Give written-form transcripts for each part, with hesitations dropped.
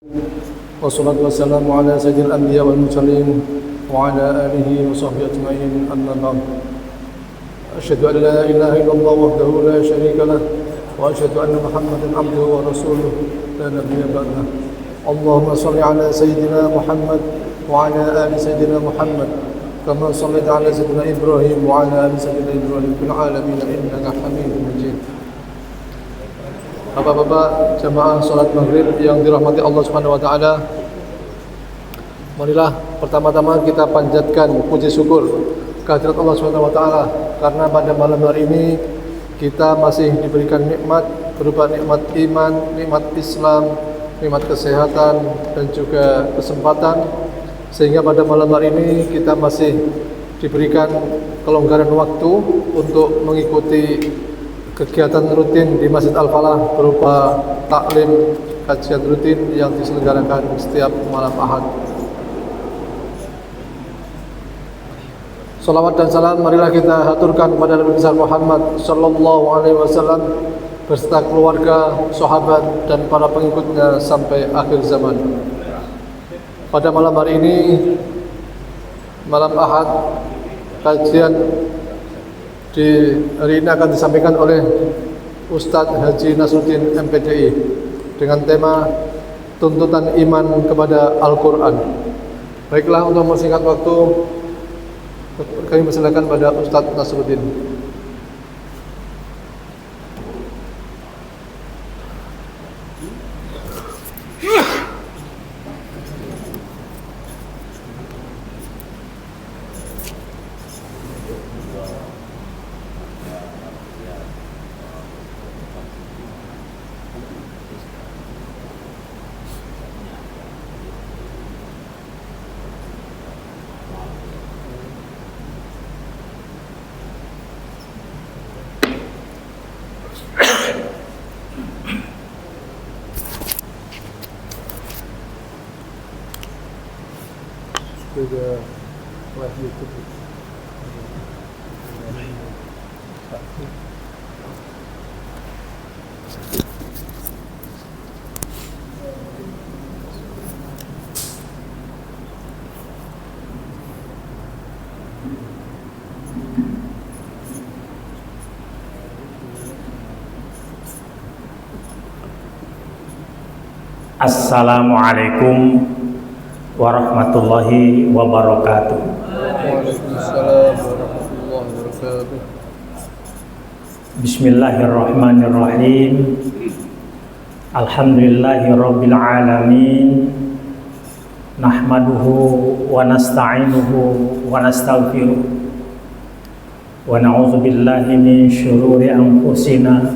والصلاة والسلام على سيد الأنبياء والمرسلين وعلى آله وصحبه أجمعين أما بعد أشهد أن لا إله إلا الله وحده لا شريك له وأشهد أن محمدا عبده ورسوله لا نبي بعده اللهم صل على سيدنا محمد وعلى آل سيدنا محمد كما صليت على سيدنا إبراهيم وعلى آل سيدنا إبراهيم في العالمين إنك حميد مجيد. Bapak-bapak jamaah salat maghrib yang dirahmati Allah Subhanahu wa taala. Marilah pertama-tama kita panjatkan puji syukur kehadirat Allah Subhanahu wa taala karena pada malam hari ini kita masih diberikan nikmat berupa nikmat iman, nikmat Islam, nikmat kesehatan dan juga kesempatan sehingga pada malam hari ini kita masih diberikan kelonggaran waktu untuk mengikuti kegiatan rutin di Masjid Al-Falah berupa taklim kajian rutin yang diselenggarakan setiap malam Ahad. Salawat dan salam marilah kita haturkan kepada Nabi besar Muhammad sallallahu alaihi wasallam beserta keluarga, sahabat dan para pengikutnya sampai akhir zaman. Pada malam hari ini malam Ahad kajian di hari ini akan disampaikan oleh Ustadz Haji Nasruddin MPDI dengan tema tuntutan iman kepada Al-Quran. Baiklah, untuk mempersingkat waktu kami persilakan pada Ustadz Nasruddin. Juga live YouTube. Assalamualaikum warahmatullahi wabarakatuh. Waalaikumsalam warahmatullahi wabarakatuh. Bismillahirrahmanirrahim. Alhamdulillahirabbil alamin. Nahmaduhu wa nasta'inuhu wa nastaghfiruh. Wa na'udzu billahi min syururi anfusina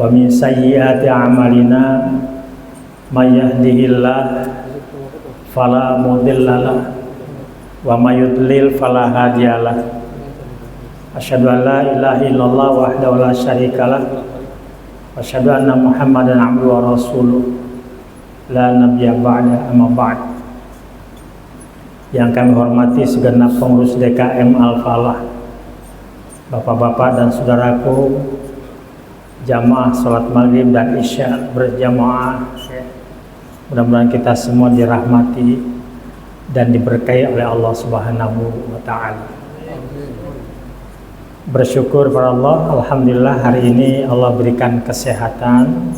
wa min sayyiati a'malina. May yahdihillahu fala mudhillalah wa may yudlil fala hadiyalah. Asyhadu an la ilaha illallah wahdahu la syarikalah wa asyhadu anna Muhammadan abduhu wa rasuluh la nabiyya ba'da amma ba'd. Yang kami hormati segenap pengurus DKM Al-Falah, bapak-bapak dan saudaraku jamaah salat maghrib dan isya berjamaah. Mudah-mudahan kita semua dirahmati dan diberkahi oleh Allah Subhanahu wa taala. Bersyukur kepada Allah, alhamdulillah hari ini Allah berikan kesehatan.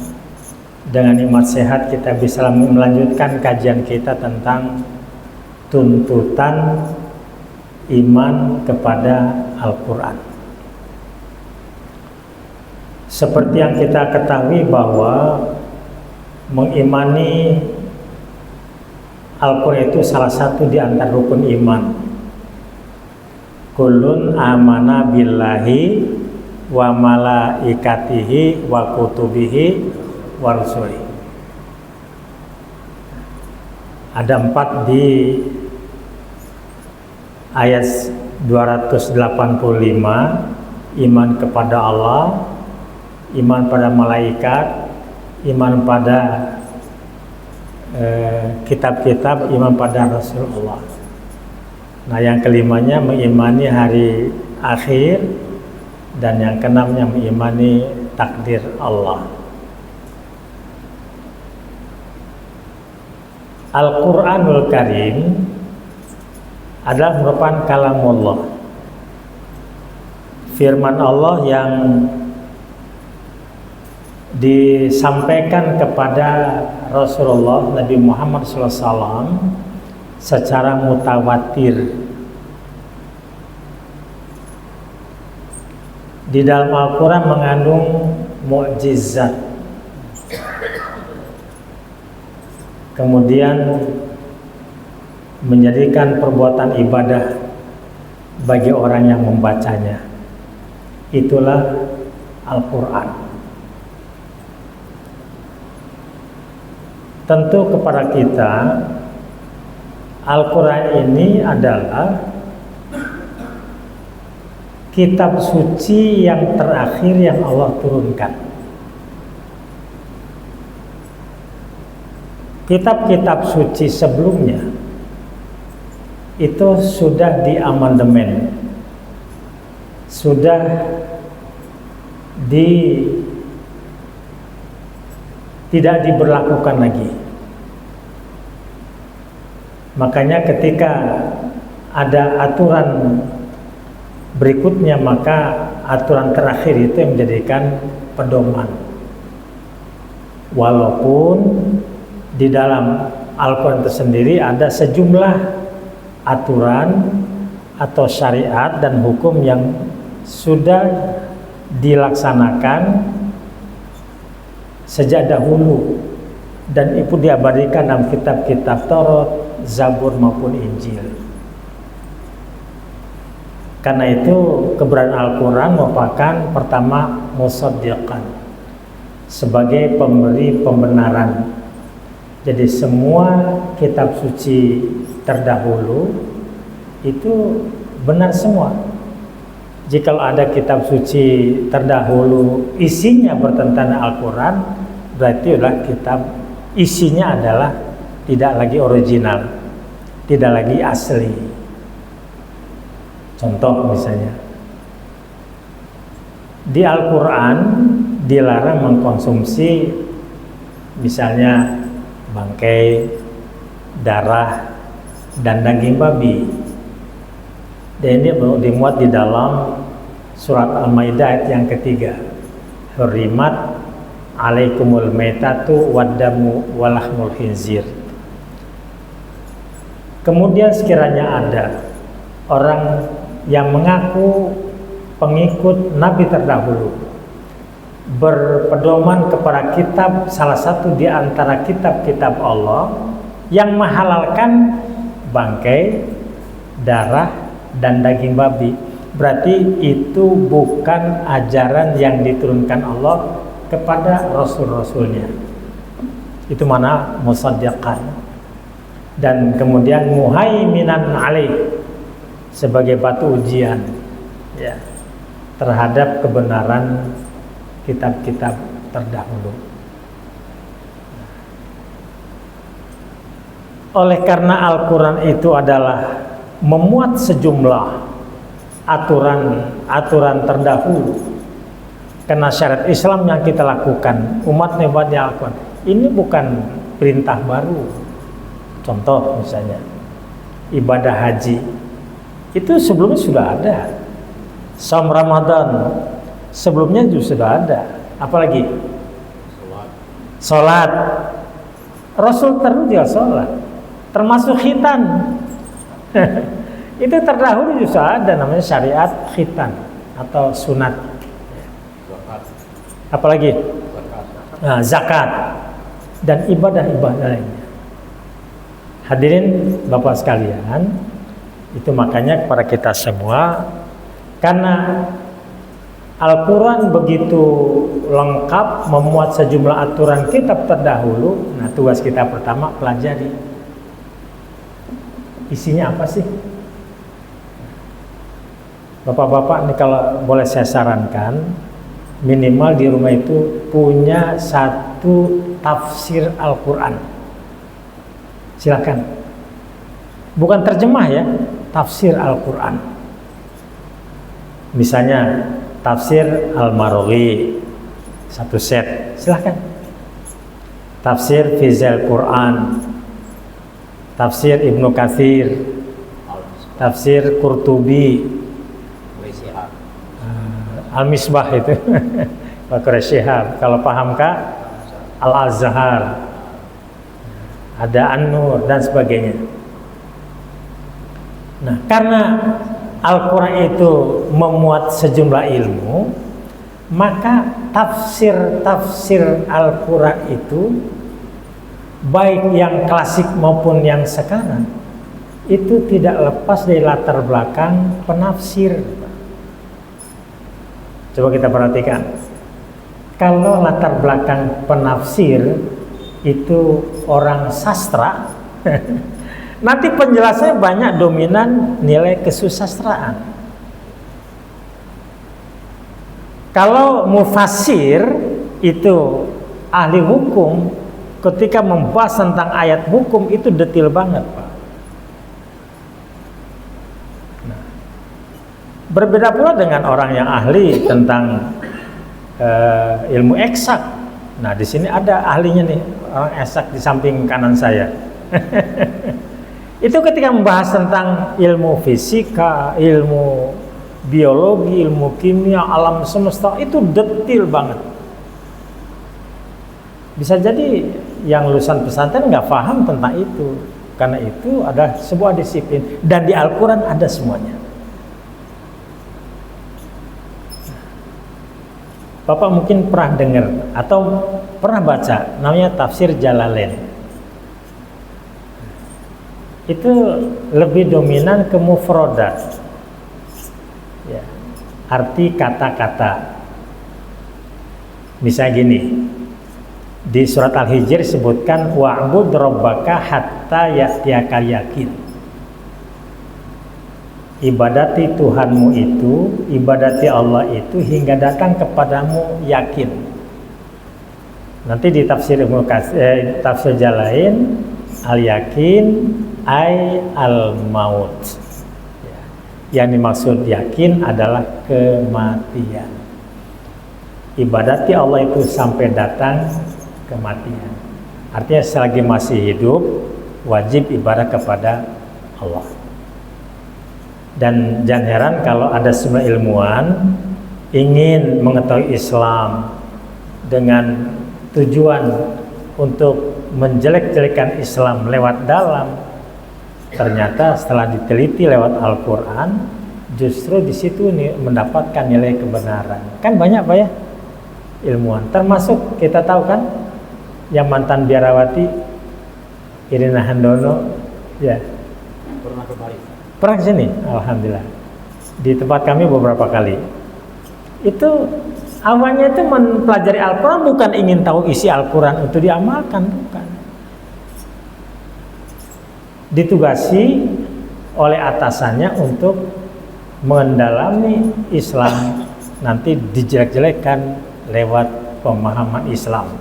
Dengan nikmat sehat kita bisa melanjutkan kajian kita tentang tuntutan iman kepada Al-Qur'an. Seperti yang kita ketahui bahwa mengimani Al-Quran itu salah satu di antara rukun iman. Kullun amana billahi wa malaikatihi wa kutubihi wa rusulihi. Ada 4 di ayat 285, iman kepada Allah, iman pada malaikat, iman pada kitab-kitab, iman pada Rasulullah. Nah, yang kelimanya mengimani hari akhir, dan yang keenamnya mengimani takdir Allah. Al-Quranul Karim adalah merupakan kalamullah, firman Allah yang disampaikan kepada Rasulullah Nabi Muhammad SAW secara mutawatir. Di dalam Al-Quran mengandung mukjizat, kemudian menjadikan perbuatan ibadah bagi orang yang membacanya. Itulah Al-Quran. Tentu kepada kita, Al-Quran ini adalah kitab suci yang terakhir yang Allah turunkan. Kitab-kitab suci sebelumnya itu sudah diamandemen, sudah tidak diberlakukan lagi. Makanya ketika ada aturan berikutnya, maka aturan terakhir itu yang menjadikan pedoman. Walaupun di dalam Al-Quran itu sendiri ada sejumlah aturan atau syariat dan hukum yang sudah dilaksanakan sejak dahulu dan itu diabadikan dalam kitab-kitab Taurat, Zabur maupun Injil. Karena itu keberadaan Al-Quran merupakan pertama musaddiqan, sebagai pemberi pembenaran. Jadi semua kitab suci terdahulu itu benar semua. Jika ada kitab suci terdahulu isinya bertentangan dengan Al-Quran, berarti adalah kitab isinya adalah tidak lagi original, tidak lagi asli. Contoh misalnya, di Al-Quran dilarang mengkonsumsi misalnya bangkai, darah, dan daging babi. Dan ini dimuat di dalam surat Al-Maidah ayat yang ketiga. Hurrimat alaikumul maitatu waddamu walahmul khinzir. Kemudian sekiranya ada orang yang mengaku pengikut Nabi terdahulu, berpedoman kepada kitab, salah satu di antara kitab-kitab Allah yang menghalalkan bangkai, darah, dan daging babi, berarti itu bukan ajaran yang diturunkan Allah kepada Rasul-Rasulnya. Itu mana musaddiqan. Dan kemudian muhaiminan alaih, sebagai batu ujian ya, terhadap kebenaran kitab-kitab terdahulu. Oleh karena Al-Quran itu adalah memuat sejumlah aturan terdahulu, karena syariat Islam yang kita lakukan, umat nebatnya Al-Quran, ini bukan perintah baru. Contoh misalnya ibadah haji, itu sebelumnya sudah ada. Saum Ramadan sebelumnya juga sudah ada. Apalagi sholat, Rasul terus sholat, termasuk khitan. Itu terdahulu juga ada, namanya syariat khitan atau sunat. Apalagi zakat dan ibadah-ibadah lainnya. Hadirin Bapak sekalian, itu makanya kepada kita semua, karena Al-Quran begitu lengkap, memuat sejumlah aturan kitab terdahulu. Nah, tugas kita pertama pelajari isinya apa sih. Bapak-bapak ini kalau boleh saya sarankan, minimal di rumah itu punya satu tafsir Al-Quran. Silakan, bukan terjemah ya, tafsir Al-Quran. Misalnya tafsir Al-Marughi satu set, silakan. Tafsir Fizal Quran tafsir Ibnu Katsir, tafsir Qurtubi, Al-Misbah itu Pak Syihab. Kalau pahamkah Al-Azhar, ada An-Nur dan sebagainya. Nah, karena Al-Quran itu memuat sejumlah ilmu, maka tafsir-tafsir Al-Quran itu baik yang klasik maupun yang sekarang itu tidak lepas dari latar belakang penafsir. Coba kita perhatikan, kalau latar belakang penafsir itu orang sastra nanti penjelasannya banyak dominan nilai kesusastraan. Kalau mufassir itu ahli hukum, ketika membahas tentang ayat hukum itu detail banget, Pak. Nah, berbeda pula dengan orang yang ahli tentang ilmu eksak. Nah, di sini ada ahlinya nih, orang eksak di samping kanan saya. Itu ketika membahas tentang ilmu fisika, ilmu biologi, ilmu kimia, alam semesta, itu detail banget. Bisa jadi yang lulusan pesantren nggak paham tentang itu, karena itu adalah sebuah disiplin dan di Al-Quran ada semuanya. Bapak mungkin pernah dengar atau pernah baca namanya tafsir Jalalain. Itu lebih dominan ke mufradat, ya, arti kata-kata. Misalnya gini, di surat Al-Hijr disebutkan wa'bud rabbaka hatta ya'tiyakal yakin. Ibadati Tuhanmu itu, ibadati Allah itu hingga datang kepadamu yakin. Nanti di tafsir tafsir Jalalain, al-yakin ay al-maut. Ya. Yang dimaksud yakin adalah kematian. Ibadati Allah itu sampai datang kematian. Artinya selagi masih hidup wajib ibadah kepada Allah. Dan jangan heran kalau ada sebuah ilmuwan ingin mengetahui Islam dengan tujuan untuk menjelek-jelekan Islam lewat dalam, ternyata setelah diteliti lewat Al-Quran, justru di situ mendapatkan nilai kebenaran. Kan banyak Pak ya ilmuwan, termasuk kita tahu kan yang mantan biarawati Irina Handono, ya pernah ke sini, alhamdulillah. Di tempat kami beberapa kali. Itu awalnya itu mempelajari Al-Quran bukan ingin tahu isi Al-Quran untuk diamalkan, bukan. Ditugasi oleh atasannya untuk mendalami Islam, nanti dijelek-jelekan lewat pemahaman Islam.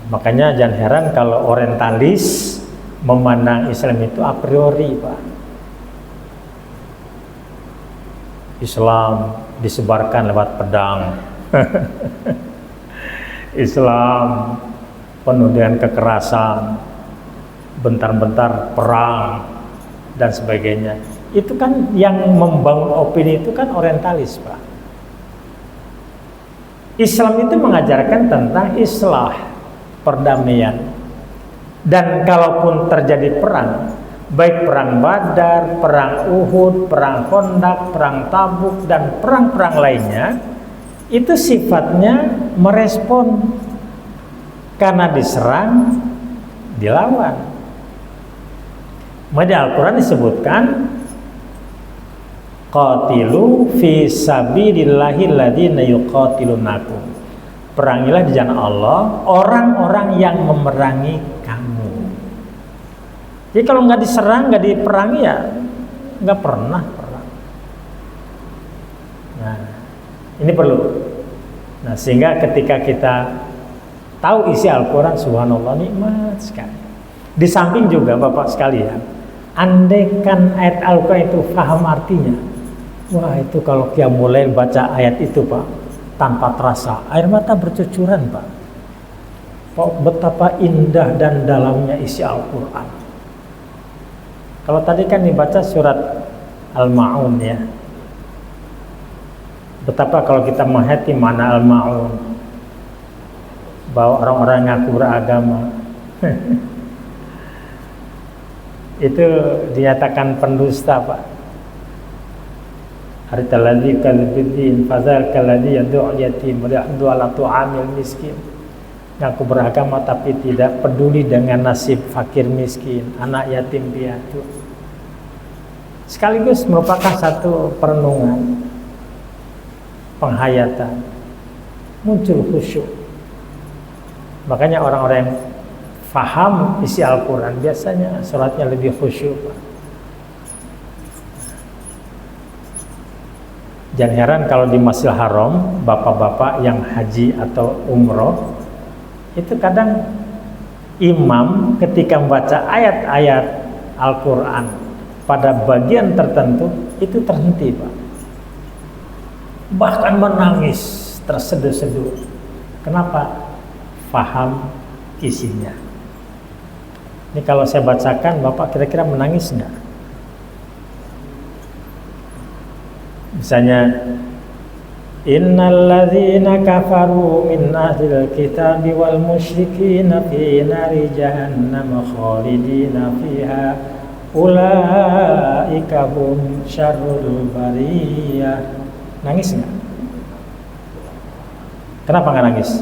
Makanya jangan heran kalau orientalis memandang Islam itu a priori, Pak. Islam disebarkan lewat pedang. Islam penuh dengan kekerasan, bentar-bentar perang dan sebagainya. Itu kan yang membangun opini itu kan orientalis, Pak. Islam itu mengajarkan tentang islah, perdamaian. Dan kalaupun terjadi perang, baik perang Badar, perang Uhud, perang Khandaq, perang Tabuk, dan perang-perang lainnya, itu sifatnya merespon. Karena diserang, dilawan. Di Al-Quran disebutkan qatilu fi sabilillahi alladziina yuqatilunakum. Perangilah di jalan Allah orang-orang yang memerangi kamu. Jadi kalau nggak diserang, nggak diperangi ya nggak pernah perang. Nah, ini perlu. Nah, sehingga ketika kita tahu isi Al-Quran, subhanallah, nikmat sekali. Di samping juga Bapak sekalian, andaikan ayat Al-Quran itu paham artinya, wah itu kalau qiyamul lail baca ayat itu Pak, tanpa terasa air mata bercucuran, Pak. betapa indah dan dalamnya isi Al-Quran. Kalau tadi kan dibaca surat Al-Ma'un ya, betapa kalau kita menghayati mana Al-Ma'un, bahwa orang-orang ngaku beragama itu dinyatakan pendusta, Pak. Aritaladzi kalbiddin fazal kalladzi yad'u yatim wa yahdu ala tu'amil miskin. Ngaku beragama tapi tidak peduli dengan nasib fakir miskin, anak yatim piatu. Sekaligus merupakan satu perenungan, penghayatan, muncul khusyuk. Makanya orang-orang yang faham isi Al-Quran biasanya sholatnya lebih khusyuk. Jangan heran kalau di Masjidil Haram, bapak-bapak yang haji atau umroh, itu kadang imam ketika membaca ayat-ayat Al-Quran pada bagian tertentu itu terhenti, Pak. Bahkan menangis, terseduh-seduh. Kenapa? Faham isinya. Ini kalau saya bacakan, Bapak kira-kira menangis nggak? Misalnya, Innal ladzina kafaru min ahlil kitabi wal musyrikina fi nari jahannam khalidina fiha ulaika hum syarrul bariyah. Nangis nggak? Kenapa nggak nangis?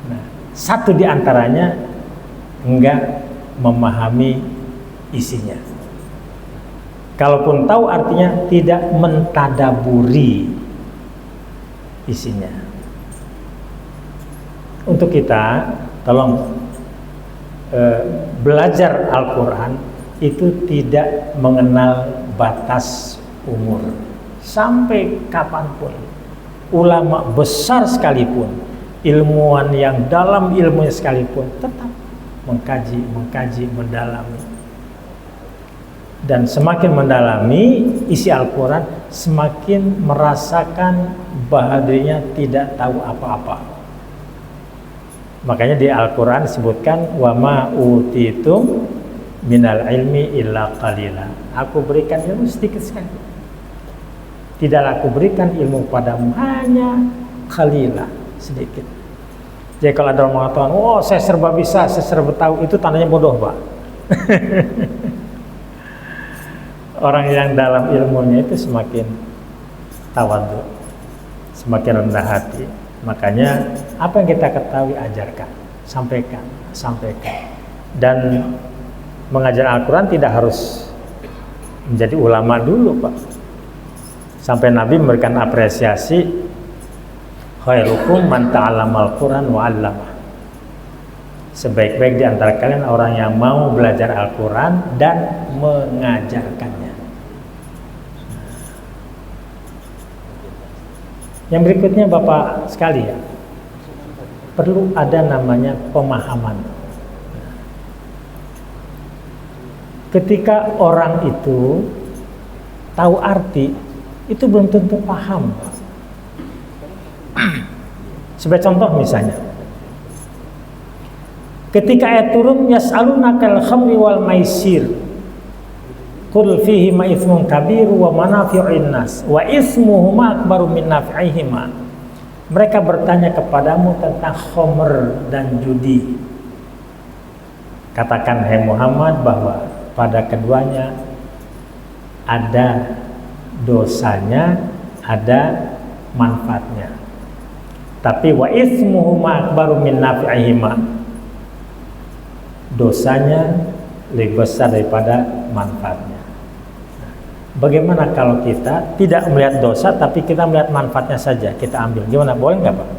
Nah, satu di antaranya enggak memahami isinya. Kalaupun tahu artinya tidak mentadaburi isinya. Untuk kita, tolong belajar Al-Quran itu tidak mengenal batas umur. Sampai kapanpun, ulama besar sekalipun, ilmuwan yang dalam ilmunya sekalipun, tetap mengkaji, mendalami. Dan semakin mendalami isi Al-Quran, semakin merasakan bahwa dirinya tidak tahu apa-apa. Makanya di Al-Quran disebutkan wa ma utitum minal ilmi illa qalila. Aku berikan ilmu sedikit sekali. Tidaklah aku berikan ilmu padamu hanya qalila, sedikit. Jadi kalau ada orang mengatakan, oh saya serba bisa, saya serba tahu, itu tandanya bodoh, Pak. Orang yang dalam ilmunya itu semakin tawadhu, semakin rendah hati. Makanya apa yang kita ketahui ajarkan, sampaikan. Dan mengajar Al-Quran tidak harus menjadi ulama dulu, Pak. Sampai Nabi memberikan apresiasi, khairukum man ta'allamal Quran wa 'allamah. Sebaik-baik di antara kalian orang yang mau belajar Al-Quran dan mengajarkannya. Yang berikutnya Bapak sekalian, perlu ada namanya pemahaman. Ketika orang itu tahu arti, itu belum tentu paham. Sebagai contoh misalnya, ketika ayat turun yas'alunakal khamri wal maisir qul fihi ma itsmun kabiru wa manafi'un nas wa ismuhuma akbaru min nafi'ihima. Mereka bertanya kepadamu tentang khamr dan judi. Katakan hai Muhammad bahwa pada keduanya ada dosanya, ada manfaatnya. Tapi wa ismuhuma akbaru min nafi'ihima. Dosanya lebih besar daripada manfaatnya. Bagaimana kalau kita tidak melihat dosa tapi kita melihat manfaatnya saja, kita ambil? Gimana, boleh nggak, Pak?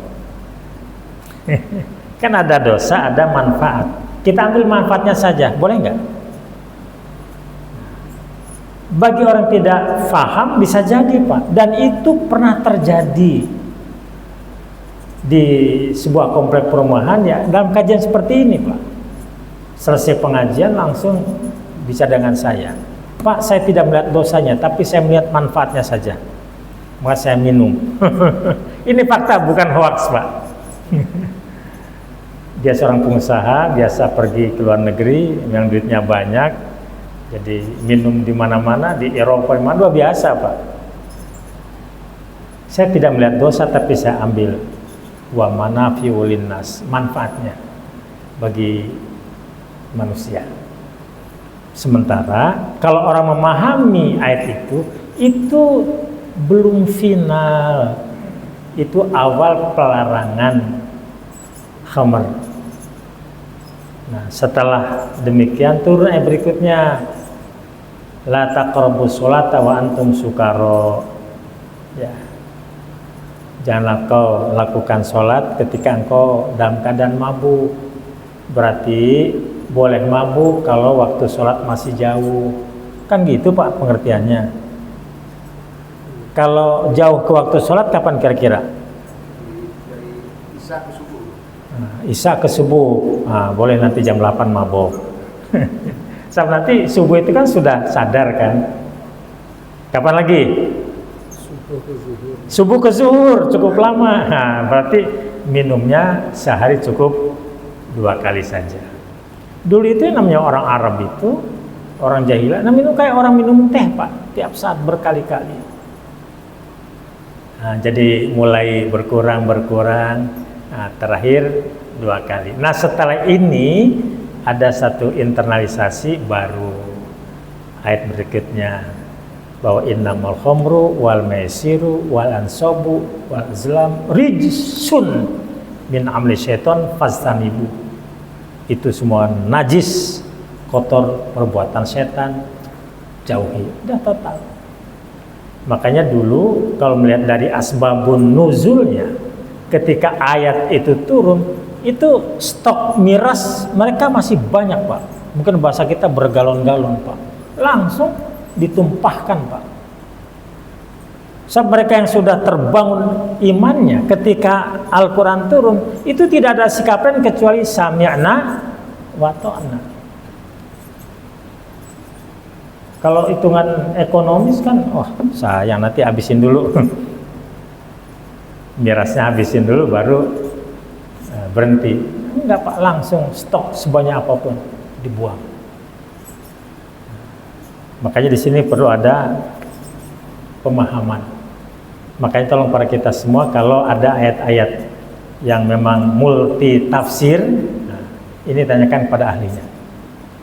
Kan ada dosa, ada manfaat. Kita ambil manfaatnya saja, boleh nggak? Bagi orang tidak paham bisa jadi, Pak. Dan itu pernah terjadi di sebuah komplek perumahan ya, dalam kajian seperti ini, Pak. Selesai pengajian langsung bicara dengan saya, Pak, saya tidak melihat dosanya, tapi saya melihat manfaatnya saja. Maka saya minum. Ini fakta, bukan hoax, Pak. Dia seorang pengusaha, biasa pergi ke luar negeri, yang duitnya banyak, jadi minum di mana-mana, di Eropa, di mana biasa, Pak. Saya tidak melihat dosa, tapi saya ambil wa manafi'u linnas, manfaatnya bagi manusia. Sementara kalau orang memahami ayat itu belum final, itu awal pelarangan khamr. Nah, setelah demikian turun ayat berikutnya, la taqrabus sholata wa antum sukara. Ya. Janganlah kau lakukan sholat ketika engkau dalam keadaan mabuk. Berarti boleh mabuk kalau waktu sholat masih jauh. Kan gitu, Pak, pengertiannya. Kalau jauh ke waktu sholat kapan kira-kira? Dari Isya ke subuh. Nah, Isya ke subuh. Nah, boleh nanti jam 8 mabuk. Sampai nanti subuh itu kan sudah sadar kan. Kapan lagi? Subuh ke zuhur cukup lama. Nah, berarti minumnya sehari cukup 2 kali saja. Dulu itu yang namanya orang Arab itu, orang jahilah, minum kayak orang minum teh, Pak, tiap saat berkali-kali. Nah, jadi mulai berkurang, nah, terakhir 2 kali. Nah, setelah ini ada satu internalisasi baru, ayat berikutnya, bahwa innamal khamru wal maisiru wal ansabu wal azlam rijsun min amali syaiton fastanibu. Itu semua najis, kotor, perbuatan setan, jauhi. Udah total. Makanya dulu kalau melihat dari asbabun nuzulnya, ketika ayat itu turun, itu stok miras mereka masih banyak, Pak. Mungkin bahasa kita bergalon-galon, Pak. Langsung ditumpahkan, Pak. Sebab mereka yang sudah terbangun imannya ketika Al-Quran turun, itu tidak ada sikap lain kecuali sami'na wa ta'na. Kalau hitungan ekonomis kan, sayang, nanti habisin dulu. Mirasnya habisin dulu baru berhenti. Enggak, Pak, langsung stok sebanyak apapun dibuang. Makanya di sini perlu ada pemahaman. Makanya tolong para kita semua, kalau ada ayat-ayat yang memang multi tafsir, nah, ini tanyakan pada ahlinya.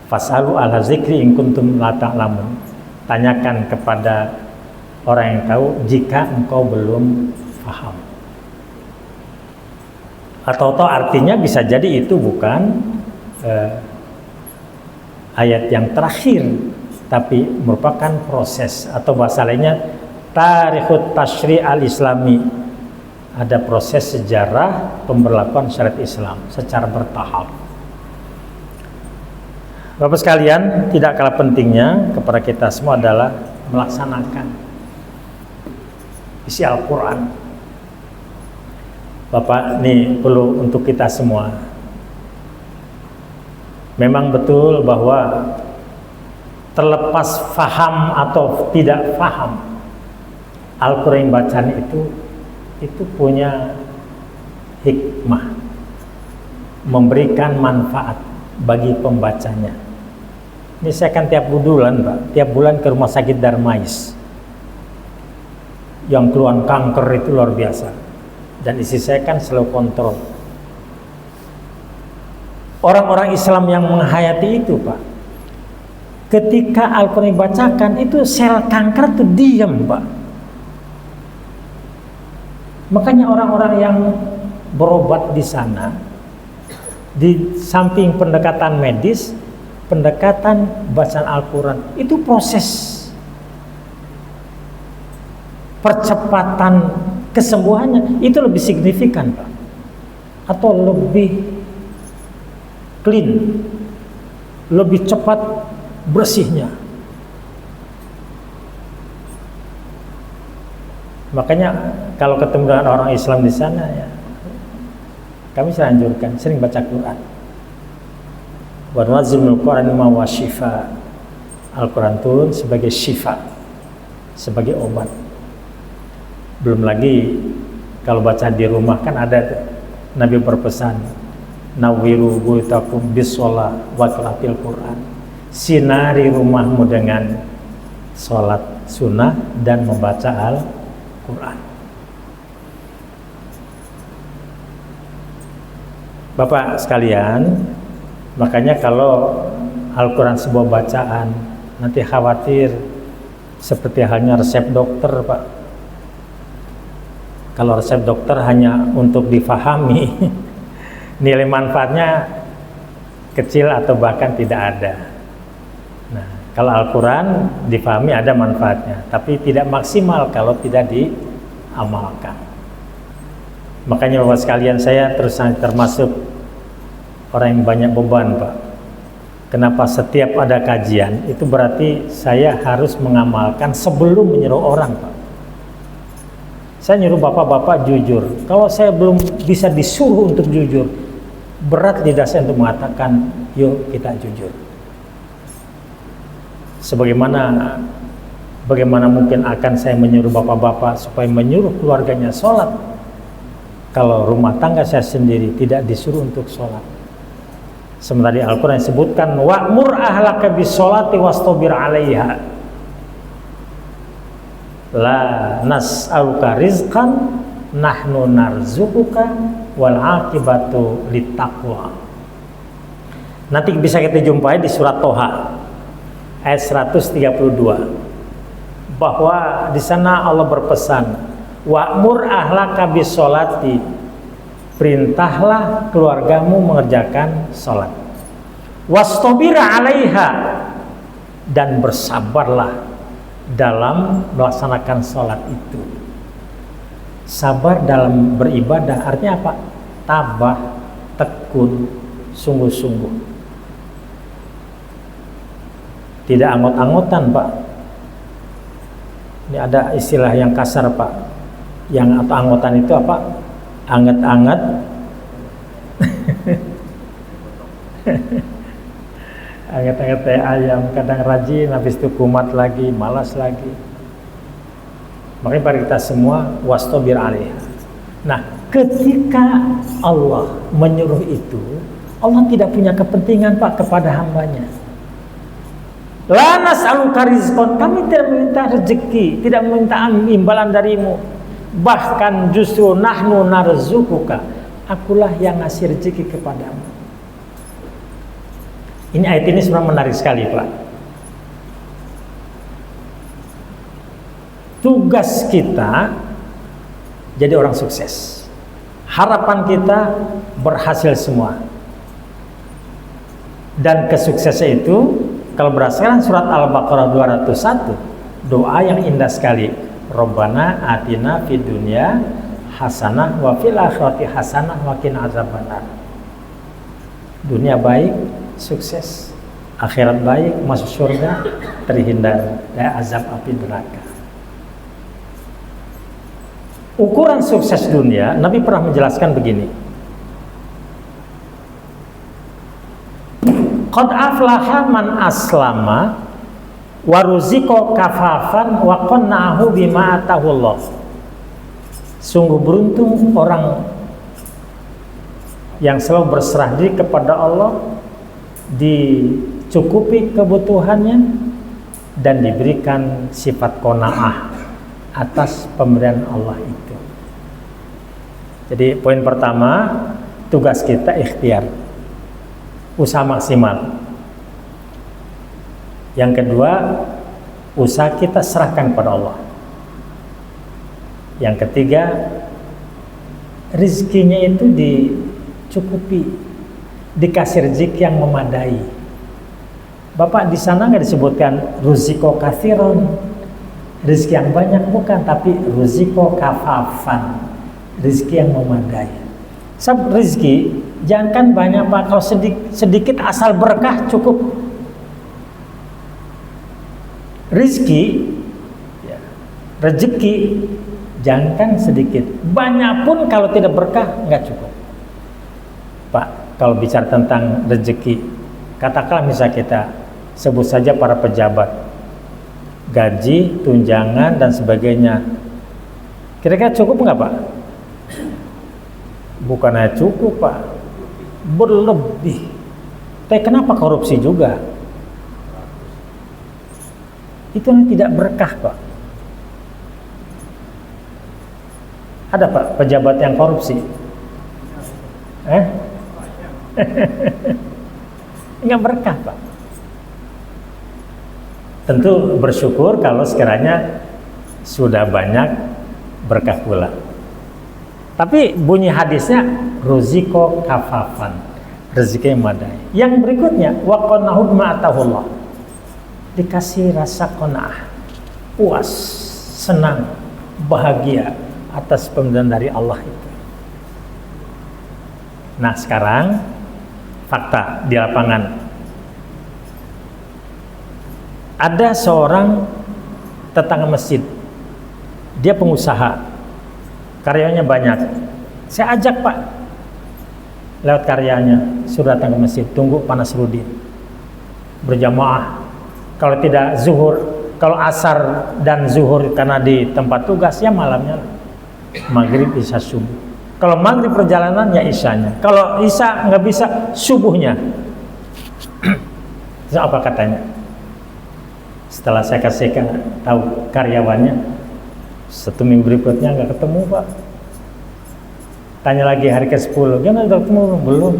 Fasalu ala zikri in kuntum la ta'lamun. Tanyakan kepada orang yang tahu jika engkau belum paham. Atau artinya bisa jadi itu bukan ayat yang terakhir, tapi merupakan proses, atau bahasa lainnya tarikhut tasyri' al-islami. Ada proses sejarah pemberlakuan syariat Islam secara bertahap. Bapak sekalian, tidak kalah pentingnya kepada kita semua adalah melaksanakan isi Al-Quran. Bapak, nih perlu untuk kita semua. Memang betul bahwa terlepas faham atau tidak faham, Al-Quran bacaan itu punya hikmah, memberikan manfaat bagi pembacanya. Ini saya kan tiap bulan, Pak, tiap bulan ke rumah sakit Darmais. Yang keluhan kanker itu luar biasa. Dan istri saya kan selalu kontrol. Orang-orang Islam yang menghayati itu, Pak, ketika Al-Quran dibacakan, itu sel kanker itu diam, Pak. Makanya orang-orang yang berobat di sana, di samping pendekatan medis, pendekatan bacaan Al-Quran, itu proses percepatan kesembuhannya itu lebih signifikan, Pak, atau lebih clean, lebih cepat bersihnya. Makanya kalau ketemu dengan orang Islam di sana, ya, kami saya anjurkan sering baca Quran. Wa nazzilul Qur'ana ma wa syifa. Al-Quran turun sebagai syifa, sebagai obat. Belum lagi Kalau baca di rumah kan ada tuh, Nabi berpesan, nawiru buyutakum bisolah wa qiraatil Quran. Sinari rumahmu dengan sholat sunnah dan membaca Al-Quran. Bapak sekalian, makanya kalau Al-Quran sebuah bacaan, nanti khawatir seperti halnya resep dokter, Pak. Kalau resep dokter hanya untuk difahami, nilai manfaatnya kecil atau bahkan tidak ada. Nah, kalau Al-Quran difahami ada manfaatnya, tapi tidak maksimal kalau tidak diamalkan. Makanya Bapak sekalian, saya termasuk orang yang banyak beban, Pak. Kenapa setiap ada kajian itu berarti saya harus mengamalkan sebelum menyuruh orang, Pak. Saya nyuruh bapak-bapak jujur. Kalau saya belum bisa disuruh untuk jujur, berat lidah saya untuk mengatakan yuk kita jujur. Bagaimana mungkin akan saya menyuruh bapak-bapak supaya menyuruh keluarganya sholat kalau rumah tangga saya sendiri tidak disuruh untuk sholat. Sementara di Al-Quran disebutkan wa'mur ahlaka bis-sholati wastabir 'alaiha. La nas'aluka rizqan nahnu narzuquka wal 'aqibatu littaqwa. Nanti bisa kita jumpai di surat Toha ayat 132. Bahwa di sana Allah berpesan, wa'mur ahlaka bis-sholati, perintahlah keluargamu mengerjakan sholat, wastabir 'alaiha, dan bersabarlah dalam melaksanakan sholat itu. Sabar dalam beribadah artinya apa? Tabah, tekun, sungguh-sungguh, tidak anggot-anggotan, Pak. Ini ada istilah yang kasar, Pak. Yang atau anggotan itu apa? Anget-anget anget-anget teh ayam, kadang rajin, habis itu kumat lagi, malas lagi. Makanya pada kita semua wastabir 'alaiha. Nah, ketika Allah menyuruh itu, Allah tidak punya kepentingan, Pak, kepada hambanya. La nas'aluka rizqan, kami tidak meminta rezeki, tidak meminta imbalan darimu. Bahkan justru nahnu narzuquka, akulah yang ngasih rezeki kepadamu. Ini ayat ini sebenarnya menarik sekali, Pak. Tugas kita jadi orang sukses. Harapan kita berhasil semua. Dan kesuksesan itu kalau berdasarkan surat Al-Baqarah 201, doa yang indah sekali. Rabbana atina fid dunya hasanah wa fil akhirati hasanah wa qina azabannar. Dunia baik, sukses. Akhirat baik, masuk surga, terhindar dari azab api neraka. Ukuran sukses dunia, Nabi pernah menjelaskan begini. Qad aflaha man aslama wa ruziqa kafafan wa qanna'ahu bima atahullah. Sungguh beruntung orang yang selalu berserah diri kepada Allah, dicukupi kebutuhannya dan diberikan sifat qanaah atas pemberian Allah itu. Jadi poin pertama, tugas kita ikhtiar, usaha maksimal. Yang kedua, usaha kita serahkan pada Allah. Yang ketiga, rizkinya itu dicukupi, dikasih rezeki yang memadai. Bapak di sana nggak disebutkan ruziko kathiron, rezeki yang banyak, bukan, tapi ruziko kafafan, rezeki yang memadai. Sebab rezeki jangan banyak, Pak. Kalau sedikit asal berkah cukup. Rezeki jangan sedikit, banyak pun kalau tidak berkah nggak cukup, Pak. Kalau bicara tentang rezeki, katakanlah misalnya kita sebut saja para pejabat, gaji, tunjangan dan sebagainya, kira-kira cukup nggak, Pak? Bukannya cukup Pak, berlebih. Tapi kenapa korupsi juga? Itu yang tidak berkah Pak. Ada Pak pejabat yang korupsi? Nggak berkah Pak. Tentu bersyukur kalau sekiranya sudah banyak berkah pula. Tapi bunyi hadisnya ruziko kafafan, rezeki yang madai. Yang berikutnya waqanahu ma'atahullah, dikasih rasa qanaah, puas, senang, bahagia atas pemberian dari Allah itu. Nah sekarang fakta di lapangan. Ada seorang tetangga masjid, dia pengusaha, karyanya banyak. Saya ajak Pak, lewat karyanya, suruh datang ke masjid, tunggu panas Rudin, berjamaah. Kalau tidak zuhur, kalau asar dan zuhur karena di tempat tugas, ya malamnya maghrib, isya, subuh. Kalau maghrib perjalanan, ya isyanya. Kalau isya nggak bisa, subuhnya. Terus apa katanya? Setelah saya kasih tahu karyawannya, 1 minggu berikutnya nggak ketemu Pak. Tanya lagi hari ke-10, gimana udah ketemu? Belum.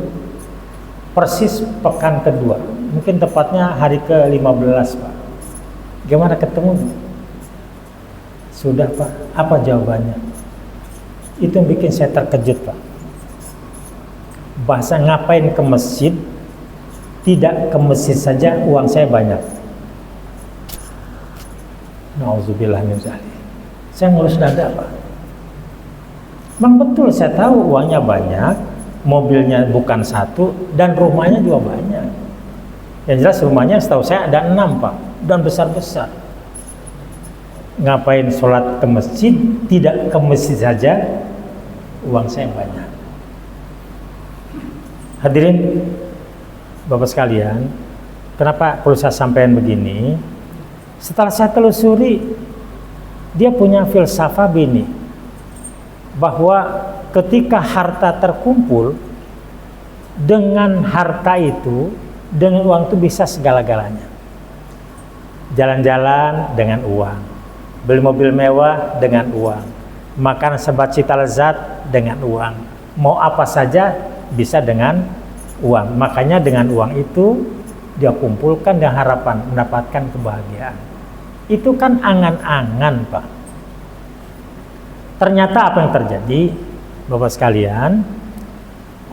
Persis pekan kedua, mungkin tepatnya hari ke-15 Pak. Gimana ketemu? Sudah Pak. Apa jawabannya? Itu yang bikin saya terkejut Pak. Bahasa ngapain ke masjid? Tidak ke masjid saja uang saya banyak. Nauzubillah min dzalik. Saya ngurus dada Pak. Bang betul, saya tahu uangnya banyak, mobilnya bukan 1, dan rumahnya juga banyak. Yang jelas rumahnya setahu saya ada 6 Pak, dan besar-besar. Ngapain sholat ke masjid? Tidak ke masjid saja, uang saya banyak. Hadirin Bapak sekalian, kenapa perlu saya sampaikan begini? Setelah saya telusuri, dia punya filsafat begini, bahwa ketika harta terkumpul, dengan harta itu, dengan uang itu bisa segala-galanya. Jalan-jalan dengan uang, beli mobil mewah dengan uang, makan sebat cita lezat dengan uang, mau apa saja bisa dengan uang. Makanya dengan uang itu dia kumpulkan dengan harapan mendapatkan kebahagiaan. Itu kan angan-angan Pak. Ternyata apa yang terjadi Bapak sekalian,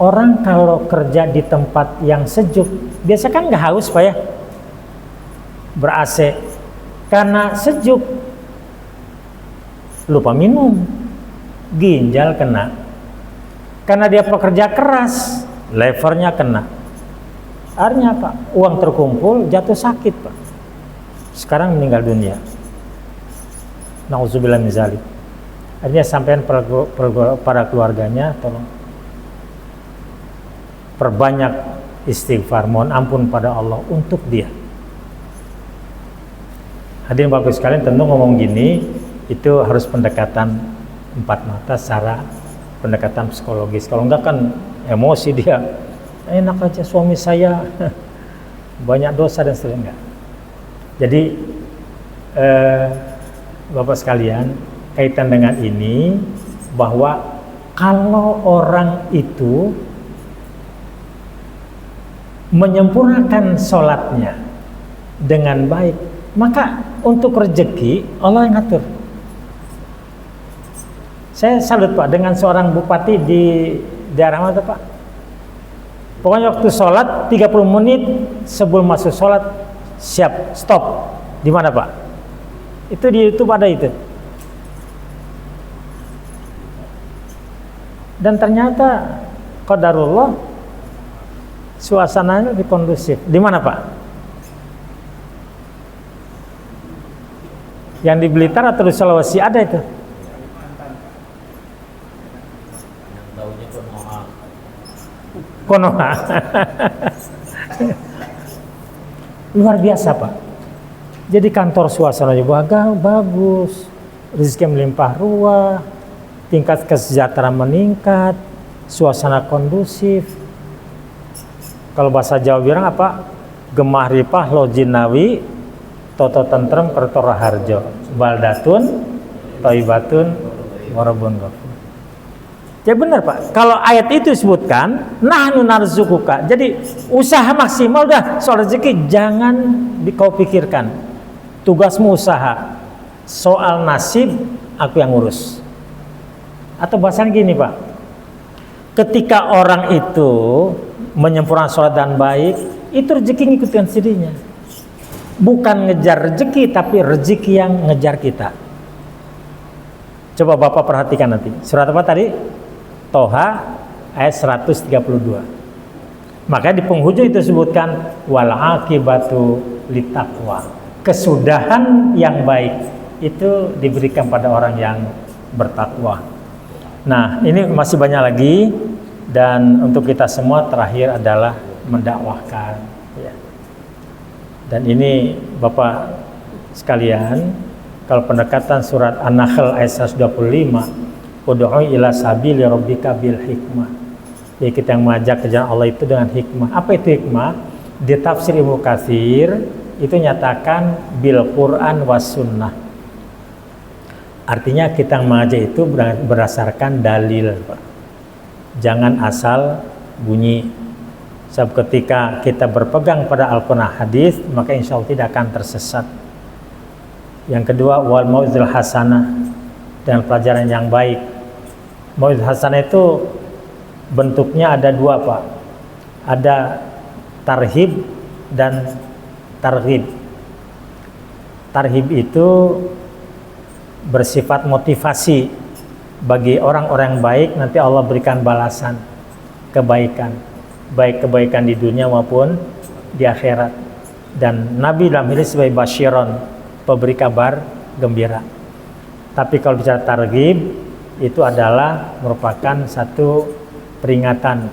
orang kalau kerja di tempat yang sejuk, biasa kan nggak haus Pak ya, ber-AC, karena sejuk lupa minum, ginjal kena. Karena dia pekerja keras, levernya kena. Artinya apa? Uang terkumpul, jatuh sakit Pak. Sekarang meninggal dunia. Nauzubillah min dzalik. Artinya sampean para keluarganya tolong perbanyak istighfar, mohon ampun pada Allah untuk dia. Hadirin Bapak sekalian, tentu ngomong gini itu harus pendekatan 4 mata secara pendekatan psikologis. Kalau enggak kan emosi dia. Enak aja suami saya banyak dosa dan seterusnya. Jadi Bapak sekalian, kaitan dengan ini, bahwa kalau orang itu menyempurnakan sholatnya dengan baik, maka untuk rezeki Allah yang ngatur. Saya salut Pak dengan seorang bupati di daerah mana Pak? Pokoknya waktu sholat 30 menit sebelum masuk sholat siap, stop. Di mana Pak? Itu di YouTube ada itu. Dan ternyata qadarullah suasananya lebih kondusif. Di mana Pak? Yang di Blitar atau di Sulawesi ada itu? Konoha. Luar biasa Pak. Jadi kantor suasananya bagus, rezeki melimpah ruah, tingkat kesejahteraan meningkat, suasana kondusif. Kalau bahasa Jawa bilang apa? Gemah ripah lo jinawi, toto tentrem kerto raharjo, baldatun, toibatun, warabun ghafur. Ya benar Pak, kalau ayat itu disebutkan nahnu narzukuka, jadi usaha maksimal dah soal rezeki jangan kau pikirkan, tugasmu usaha, soal nasib aku yang ngurus. Atau bahasanya gini Pak, ketika orang itu menyempurnakan sholat dan baik, itu rezeki ngikutin sendirinya, bukan ngejar rezeki tapi rezeki yang ngejar kita. Coba Bapak perhatikan nanti surat apa tadi? Toha ayat 132. Makanya di penghujung itu disebutkan wal akibatu litaqwa. Kesudahan yang baik itu diberikan pada orang yang bertakwa. Nah, ini masih banyak lagi, dan untuk kita semua terakhir adalah mendakwahkan ya. Dan ini Bapak sekalian, kalau pendekatan surat An-Nahl ayat 125, ud'u ila sabili rabbika bil hikmah. Jadi kita yang mengajak ke jalan Allah itu dengan hikmah. Apa itu hikmah? Di tafsir Ibnu Katsir itu nyatakan bil Quran was sunnah. Artinya kita mengajak itu berdasarkan dalil, Pak. Jangan asal bunyi. Sebab ketika kita berpegang pada Al-Quran hadis, maka insya Allah tidak akan tersesat. Yang kedua, wal mau'izil hasanah, dan pelajaran yang baik. Mau'izil hasanah itu bentuknya ada dua Pak, ada tarhib dan targhib. Tarhib itu bersifat motivasi bagi orang-orang baik, nanti Allah berikan balasan kebaikan, baik kebaikan di dunia maupun di akhirat. Dan Nabi dalam ini sebagai basyiron, pemberi kabar gembira. Tapi kalau bicara targhib, itu adalah merupakan satu peringatan,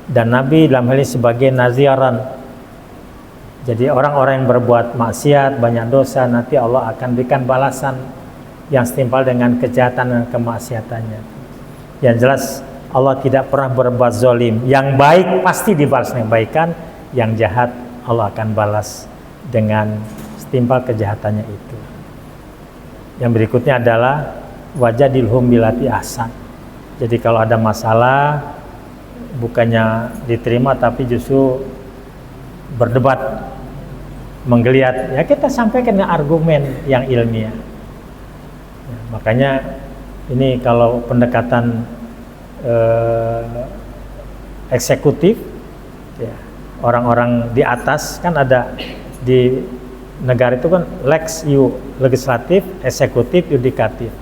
dan Nabi dalam hal ini sebagai naziran. Jadi orang-orang yang berbuat maksiat, banyak dosa, nanti Allah akan berikan balasan yang setimpal dengan kejahatan dan kemaksiatannya. Yang jelas Allah tidak pernah berbuat zalim. Yang baik pasti dibalas dengan kebaikan, yang jahat Allah akan balas dengan setimpal kejahatannya itu. Yang berikutnya adalah wajadilhum billati ahsan. Jadi kalau ada masalah bukannya diterima tapi justru berdebat, menggeliat, ya kita sampaikan dengan argumen yang ilmiah. Ya, makanya ini kalau pendekatan eksekutif, ya, orang-orang di atas kan ada di negara itu kan legislatif, eksekutif, yudikatif.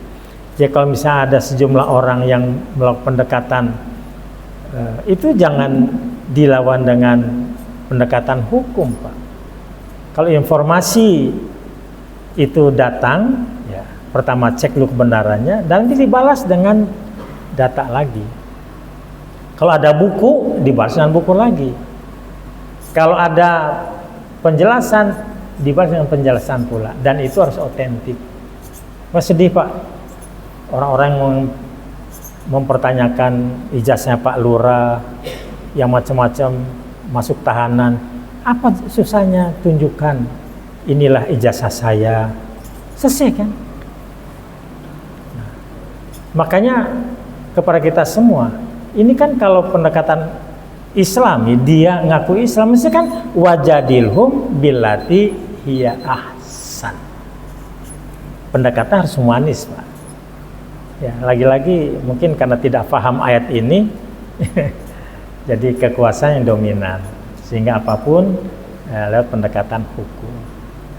Jadi kalau misalnya ada sejumlah orang yang melakukan pendekatan, itu jangan dilawan dengan pendekatan hukum, Pak. Kalau informasi itu datang, ya, pertama cek dulu kebenarannya, dan nanti dibalas dengan data lagi. Kalau ada buku, dibalas dengan buku lagi. Kalau ada penjelasan, dibalas dengan penjelasan pula, dan itu harus otentik. Mas sedih Pak, orang-orang yang mempertanyakan ijazahnya Pak Lurah, yang macam-macam masuk tahanan. Apa susahnya tunjukkan inilah ijazah saya, selesai kan? Nah, makanya kepada kita semua, ini kan kalau pendekatan Islami, dia ngaku Islam, mesti kan wajadilhum billati hiya ahsan. Pendekatan harus humanis, Pak. Ya, lagi-lagi mungkin karena tidak paham ayat ini, jadi kekuasaan yang dominan, sehingga apapun lewat pendekatan hukum.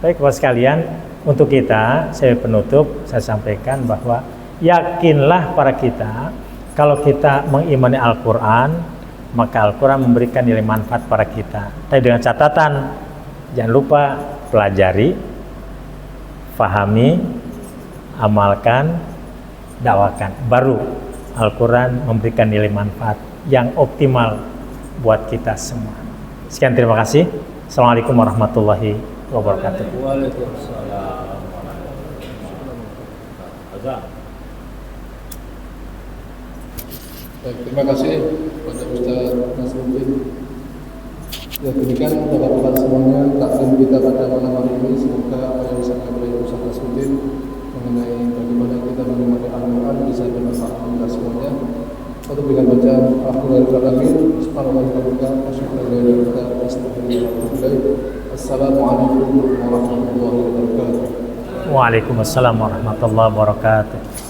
Baik, Bapak sekalian, untuk kita, saya penutup, saya sampaikan bahwa yakinlah para kita, kalau kita mengimani Al-Quran, maka Al-Quran memberikan nilai manfaat pada kita. Tapi dengan catatan, jangan lupa pelajari, fahami, amalkan, dakwakan. Baru Al-Quran memberikan nilai manfaat yang optimal buat kita semua. Sekian, terima kasih. Assalamualaikum warahmatullahi wabarakatuh. Waalaikumsalam warahmatullahi wabarakatuh. Baik, terima kasih kepada Ustaz Nasruddin. Ya, demikian Bapak-bapak semuanya taklim kita pada malam hari ini. Semoga apa yang disampaikan oleh Ustaz Nasruddin mengenai bagaimana kita menikmati Al-Quran bisa bermanfaat bagi kita semuanya. Untuk berikan baca Alhamdulillahirrahmanirrahim. Assalamualaikum warahmatullahi wabarakatuh. Waalaikumsalam warahmatullahi wabarakatuh.